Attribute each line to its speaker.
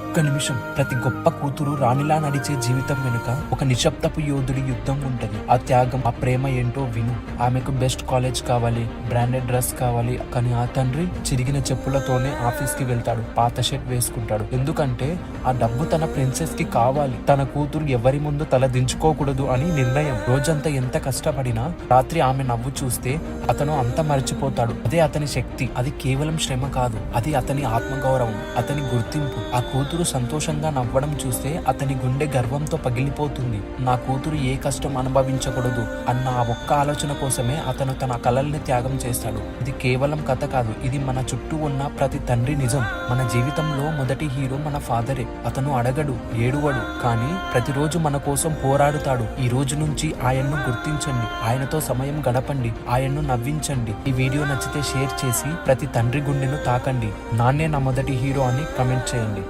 Speaker 1: ఒక్క నిమిషం. ప్రతి గొప్ప కూతురు రాణిలా నడిచే జీవితం వెనుక ఒక నిశ్శబ్దపు యోధుడి యుద్ధం ఉంటది. ఆ త్యాగం, ఆ ప్రేమ ఏంటో విను. ఆమెకు బెస్ట్ కాలేజ్ కావాలి, బ్రాండెడ్ డ్రెస్ కావాలి, కానీ ఆ తండ్రి చిరిగిన చెప్పులతోనే ఆఫీస్ కి వెళ్తాడు, పాత షర్ట్ వేసుకుంటాడు. ఎందుకంటే ఆ డబ్బు తన ప్రిన్సెస్ కి కావాలి. తన కూతురు ఎవరి ముందు తల దించుకోకూడదు అని నిర్ణయం. రోజంతా ఎంత కష్టపడినా రాత్రి ఆమె నవ్వు చూస్తే అతను అంత మర్చిపోతాడు. అదే అతని శక్తి. అది కేవలం శ్రమ కాదు, అది అతని ఆత్మగౌరవం, అతని గుర్తింపు. ఆ కూతురు సంతోషంగా నవ్వడం చూస్తే అతని గుండె గర్వంతో పగిలిపోతుంది. నా కూతురు ఏ కష్టం అనుభవించకూడదు అన్న ఆ ఒక్క ఆలోచన కోసమే అతను తన కలల్ని త్యాగం చేస్తాడు. ఇది కేవలం కథ కాదు, ఇది మన చుట్టూ ఉన్న ప్రతి తండ్రి నిజం. మన జీవితంలో మొదటి హీరో మన ఫాదరే. అతను అడగడు, ఏడువడు, కానీ ప్రతిరోజు మన కోసం పోరాడుతాడు. ఈ రోజు నుంచి ఆయన్ను గుర్తించండి, ఆయనతో సమయం గడపండి, ఆయన్ను నవ్వించండి. ఈ వీడియో నచ్చితే షేర్ చేసి ప్రతి తండ్రి గుండెను తాకండి. నాన్నే నా మొదటి హీరో అని కమెంట్ చేయండి.